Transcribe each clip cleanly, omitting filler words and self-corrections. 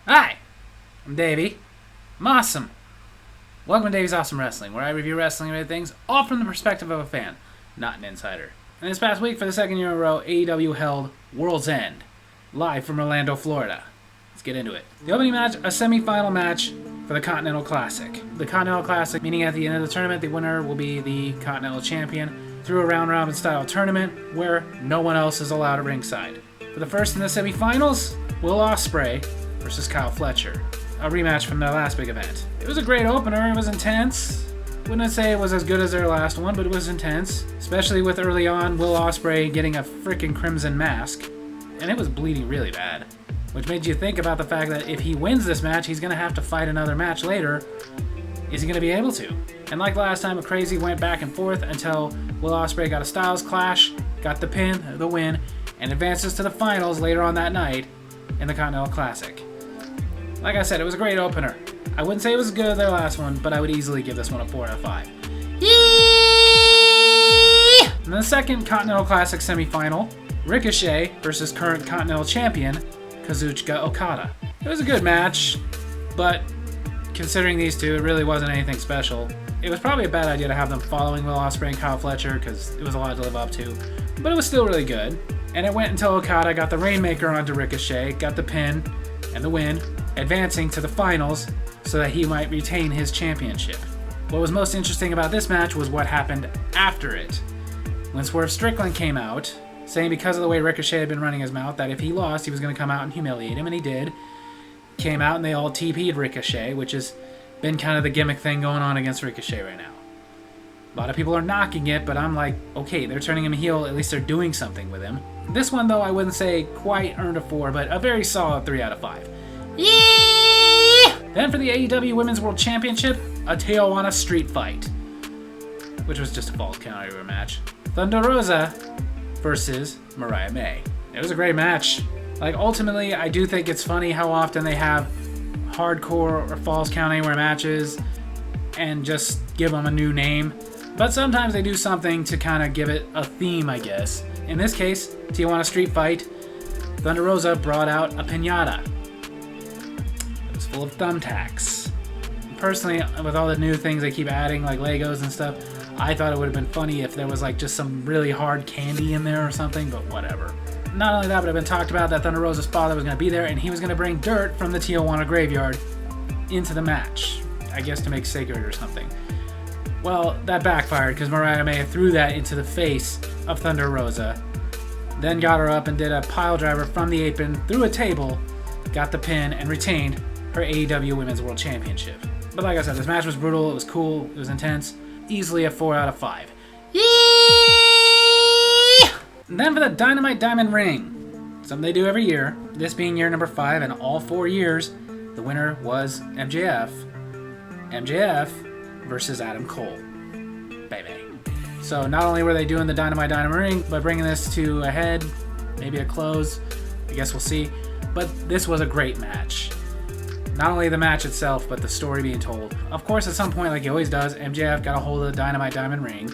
Hi, I'm Davy. I'm awesome. Welcome to Davy's Awesome Wrestling, where I review wrestling related things all from the perspective of a fan, not an insider. And this past week, for the second year in a row, AEW held World's End, live from Orlando, Florida. Let's get into it. The opening match, a semi-final match for the Continental Classic. The Continental Classic, meaning at the end of the tournament, the winner will be the Continental Champion through a round-robin style tournament where no one else is allowed at ringside. For the first in the semi-finals, Will Ospreay versus Kyle Fletcher. A rematch from their last big event. It was a great opener, it was intense. Wouldn't say it was as good as their last one, but it was intense. Especially with early on Will Ospreay getting a freaking crimson mask. And it was bleeding really bad. Which made you think about the fact that if he wins this match, he's going to have to fight another match later. Is he going to be able to? And like last time, a crazy went back and forth until Will Ospreay got a Styles Clash, got the pin, the win, and advances to the finals later on that night in the Continental Classic. Like I said, it was a great opener. I wouldn't say it was as good as their last one, but I would easily give this one a 4 out of 5. In the second Continental Classic semifinal, Ricochet versus current Continental Champion, Kazuchika Okada. It was a good match, but considering these two, it really wasn't anything special. It was probably a bad idea to have them following Will Ospreay and Kyle Fletcher, because it was a lot to live up to, but it was still really good. And it went until Okada got the Rainmaker onto Ricochet, got the pin and the win, advancing to the finals so that he might retain his championship. What was most interesting about this match was what happened after it. When Swerve Strickland came out, saying because of the way Ricochet had been running his mouth that if he lost, he was going to come out and humiliate him, and he did. Came out and they all TP'd Ricochet, which has been kind of the gimmick thing going on against Ricochet right now. A lot of people are knocking it, but I'm like, okay, they're turning him heel, at least they're doing something with him. This one, though, I wouldn't say quite earned a 4, but a very solid 3 out of 5. Yeah! Then for the AEW Women's World Championship, a Tijuana street fight, which was just a Falls Count Anywhere match. Thunder Rosa versus Mariah May. It was a great match. Like, ultimately, I do think it's funny how often they have hardcore or Falls Count Anywhere matches and just give them a new name. But sometimes they do something to kind of give it a theme, I guess. In this case, Tijuana Street Fight, Thunder Rosa brought out a piñata. It was full of thumbtacks. Personally, with all the new things they keep adding, like Legos and stuff, I thought it would have been funny if there was like just some really hard candy in there or something, but whatever. Not only that, but it's been talked about that Thunder Rosa's father was going to be there, and he was going to bring dirt from the Tijuana graveyard into the match. I guess to make sacred or something. Well, that backfired because Mariah May threw that into the face of Thunder Rosa, then got her up and did a pile driver from the apron through a table, got the pin, and retained her AEW Women's World Championship. But like I said, this match was brutal, it was cool, it was intense, easily a 4 out of 5. Yeah! And then for the Dynamite Diamond Ring, something they do every year, this being year number 5, and all 4 years, the winner was MJF. MJF versus Adam Cole. Baby. So not only were they doing the Dynamite Diamond Ring, but bringing this to a head, maybe a close, I guess we'll see. But this was a great match. Not only the match itself, but the story being told. Of course, at some point, like he always does, MJF got a hold of the Dynamite Diamond Ring,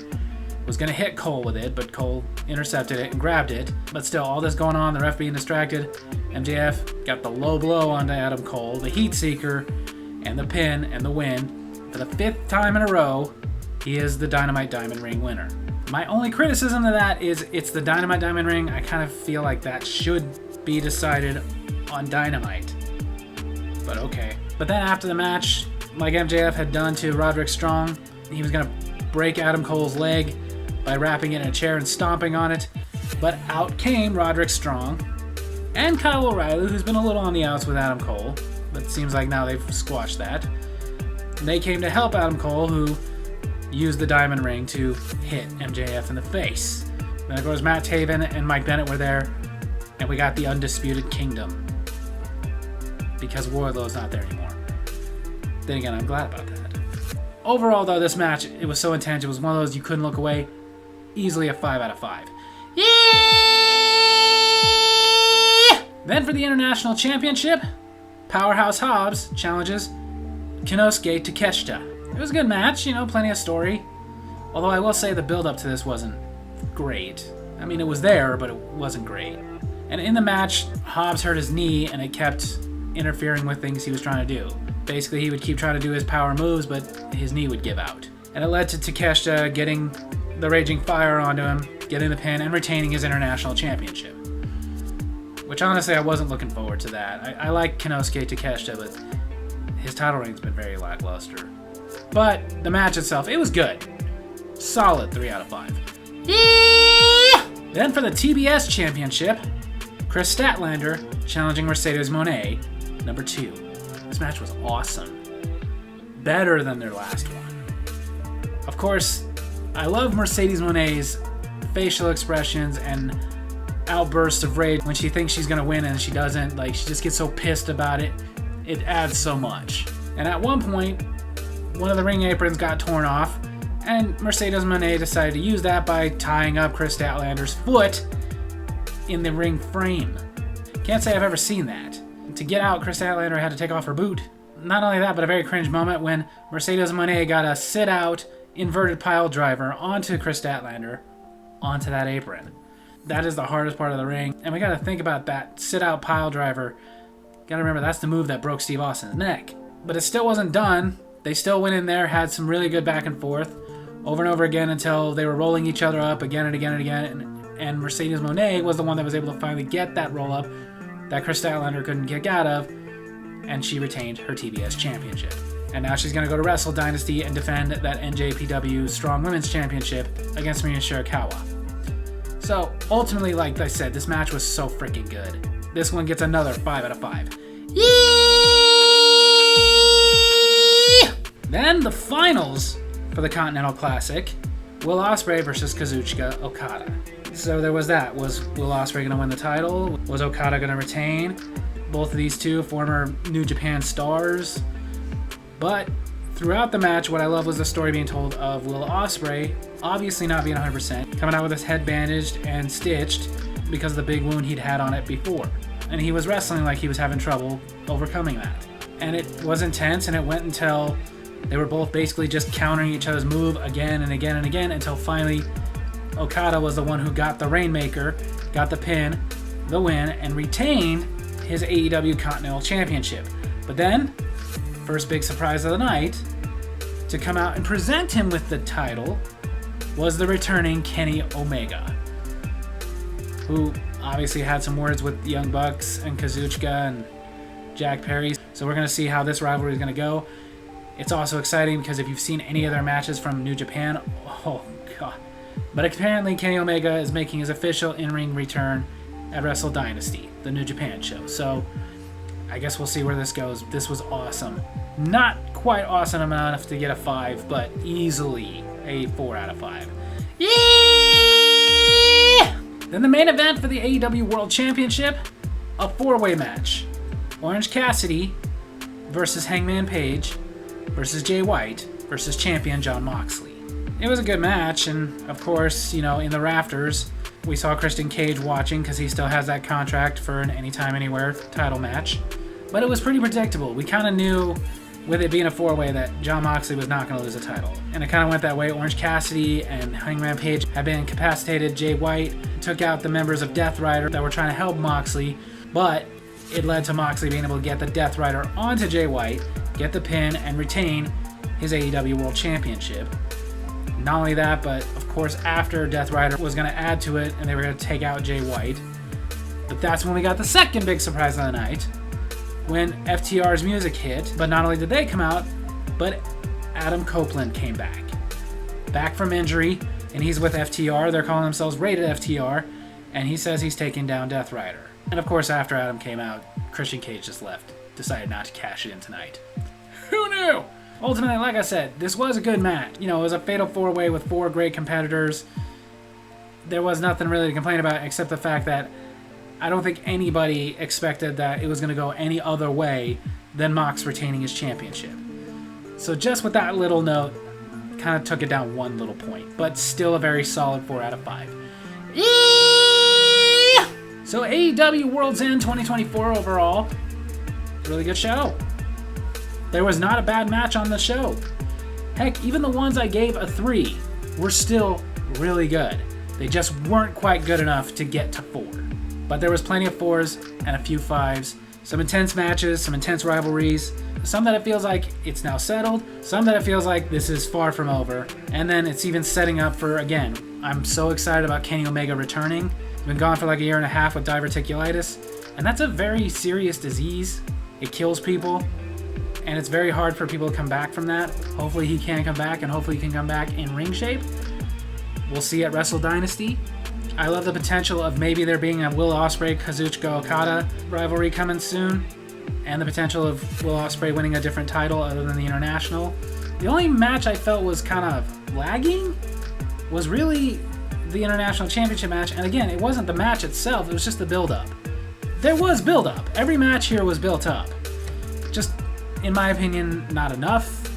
was going to hit Cole with it, but Cole intercepted it and grabbed it. But still, all this going on, the ref being distracted, MJF got the low blow onto Adam Cole, the Heat Seeker, and the pin and the win. For the 5th time in a row, he is the Dynamite Diamond Ring winner. My only criticism of that is it's the Dynamite Diamond Ring. I kind of feel like that should be decided on Dynamite. But okay. But then after the match, like MJF had done to Roderick Strong, he was going to break Adam Cole's leg by wrapping it in a chair and stomping on it. But out came Roderick Strong and Kyle O'Reilly, who's been a little on the outs with Adam Cole. But it seems like now they've squashed that. And they came to help Adam Cole, who used the diamond ring to hit MJF in the face. Then of course Matt Taven and Mike Bennett were there, and we got the Undisputed Kingdom. Because Wardlow's not there anymore. Then again, I'm glad about that. Overall though, this match, it was so intense, it was one of those you couldn't look away. Easily a 5 out of 5. Yeah! Then for the International Championship, Powerhouse Hobbs challenges Kinosuke Takeshita. It was a good match, plenty of story. Although I will say the build-up to this wasn't great. I mean, it was there, but it wasn't great. And in the match, Hobbs hurt his knee, and it kept interfering with things he was trying to do. Basically, he would keep trying to do his power moves, but his knee would give out. And it led to Takeshita getting the Raging Fire onto him, getting the pin, and retaining his international championship. Which honestly, I wasn't looking forward to that. I like Konosuke Takeshita, but his title reign's been very lackluster. But the match itself, it was good. Solid 3 out of 5. Then for the TBS Championship, Chris Statlander challenging Mercedes Moné, number 2. This match was awesome. Better than their last one. Of course, I love Mercedes Moné's facial expressions and outbursts of rage when she thinks she's going to win and she doesn't. Like, she just gets so pissed about it. It adds so much. And at one point, one of the ring aprons got torn off, and Mercedes Moné decided to use that by tying up Chris Statlander's foot in the ring frame. Can't say I've ever seen that. To get out, Chris Statlander had to take off her boot. Not only that, but a very cringe moment when Mercedes Moné got a sit-out inverted pile driver onto Chris Statlander, onto that apron. That is the hardest part of the ring, and we gotta think about that sit-out pile driver. Gotta remember, that's the move that broke Steve Austin's neck. But it still wasn't done. They still went in there, had some really good back and forth, over and over again until they were rolling each other up again and again and again, and Mercedes Moné was the one that was able to finally get that roll-up that Chris Statlander couldn't kick out of, and she retained her TBS championship. And now she's going to go to Wrestle Dynasty and defend that NJPW Strong Women's Championship against Miya Shirakawa. So, ultimately, like I said, this match was so freaking good. This one gets another 5 out of 5. Yeah! Then the finals for the Continental Classic, Will Ospreay versus Kazuchika Okada. So there was that. Was Will Ospreay going to win the title? Was Okada going to retain? Both of these two former New Japan stars. But throughout the match, what I love was the story being told of Will Ospreay obviously not being 100%, coming out with his head bandaged and stitched because of the big wound he'd had on it before. And he was wrestling like he was having trouble overcoming that. And it was intense, and it went until they were both basically just countering each other's move again and again and again until finally Okada was the one who got the Rainmaker, got the pin, the win, and retained his AEW Continental Championship. But then, first big surprise of the night, to come out and present him with the title was the returning Kenny Omega, who obviously had some words with the Young Bucks and Kazuchika and Jack Perry. So we're going to see how this rivalry is going to go. It's also exciting because if you've seen any of their matches from New Japan, oh god. But apparently Kenny Omega is making his official in-ring return at Wrestle Dynasty, the New Japan show. So I guess we'll see where this goes. This was awesome. Not quite awesome enough to get a 5, but easily a 4 out of 5. Yeah! Then the main event for the AEW World Championship, a 4-way match. Orange Cassidy versus Hangman Page versus Jay White versus champion Jon Moxley. It was a good match, and of course, you know, in the rafters, we saw Christian Cage watching because he still has that contract for an Anytime Anywhere title match. But it was pretty predictable. We kind of knew, with it being a 4-way, that Jon Moxley was not going to lose a title. And it kind of went that way. Orange Cassidy and Hangman Page had been incapacitated. Jay White took out the members of Death Rider that were trying to help Moxley, but it led to Moxley being able to get the Death Rider onto Jay White, get the pin, and retain his AEW World Championship. Not only that, but of course after Death Rider was going to add to it and they were going to take out Jay White. But that's when we got the second big surprise of the night, when FTR's music hit. But not only did they come out, but Adam Copeland came back. Back from injury, and he's with FTR. They're calling themselves Rated FTR, and he says he's taking down Death Rider. And of course after Adam came out, Christian Cage just left. Decided not to cash it in tonight. Who knew? Ultimately, like I said, this was a good match. You know, it was a fatal 4-way with 4 great competitors. There was nothing really to complain about except the fact that I don't think anybody expected that it was going to go any other way than Mox retaining his championship. So just with that little note, kind of took it down one little point, but still a very solid 4 out of 5. So AEW World's End 2024 overall, really good show. There was not a bad match on the show. Heck, even the ones I gave a 3 were still really good. They just weren't quite good enough to get to 4. But there was plenty of 4s and a few 5s Some intense matches, some intense rivalries. Some that it feels like it's now settled. Some that it feels like this is far from over. And then it's even setting up for, again, I'm so excited about Kenny Omega returning. He's been gone for like a year and a half with diverticulitis. And that's a very serious disease. It kills people. And it's very hard for people to come back from that. Hopefully he can come back, and hopefully he can come back in ring shape. We'll see at Wrestle Dynasty. I love the potential of maybe there being a Will Ospreay-Kazuchika Okada rivalry coming soon, and the potential of Will Ospreay winning a different title other than the International. The only match I felt was kind of lagging was really the International Championship match, and again, it wasn't the match itself, it was just the build-up. There was build-up. Every match here was built up. Just, in my opinion, not enough.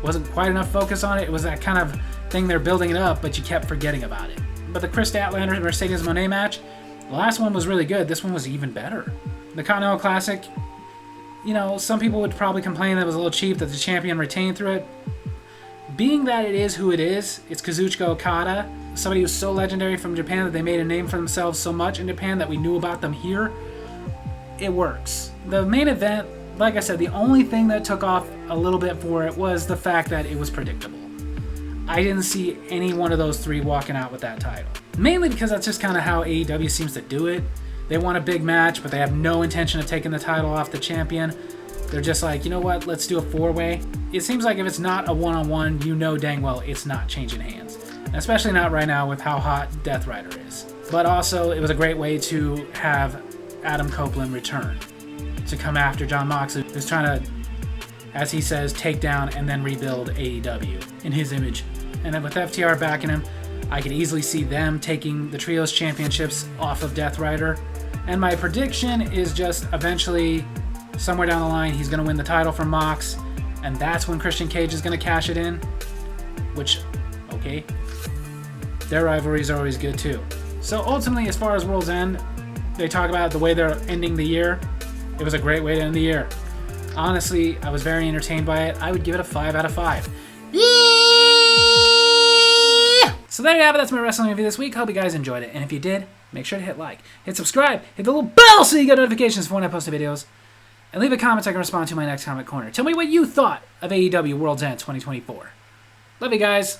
Wasn't quite enough focus on it. It was that kind of thing they're building it up, but you kept forgetting about it. But the Chris Statlander and Mercedes Moné match, the last one was really good. This one was even better. The Continental Classic, you know, some people would probably complain that it was a little cheap that the champion retained through it. Being that it is who it is, it's Kazuchika Okada, somebody who's so legendary from Japan that they made a name for themselves so much in Japan that we knew about them here, it works. The main event, like I said, the only thing that took off a little bit for it was the fact that it was predictable. I didn't see any one of those three walking out with that title. Mainly because that's just kind of how AEW seems to do it. They want a big match, but they have no intention of taking the title off the champion. They're just like, you know what, let's do a four-way. It seems like if it's not a one-on-one, you know dang well it's not changing hands. Especially not right now with how hot Death Rider is. But also, it was a great way to have Adam Copeland return. To come after Jon Moxley, who's trying to, as he says, take down and then rebuild AEW in his image. And then with FTR backing him, I could easily see them taking the Trios Championships off of Death Rider. And my prediction is just eventually, somewhere down the line, he's going to win the title from Mox. And that's when Christian Cage is going to cash it in. Which, okay. Their rivalries are always good too. So ultimately, as far as World's End, they talk about the way they're ending the year. It was a great way to end the year. Honestly, I was very entertained by it. I would give it a 5 out of 5. So there you have it. That's my wrestling review this week. Hope you guys enjoyed it. And if you did, make sure to hit like, hit subscribe, hit the little bell so you get notifications for when I post the videos. And leave a comment so I can respond to my next comment corner. Tell me what you thought of AEW World's End 2024. Love you guys.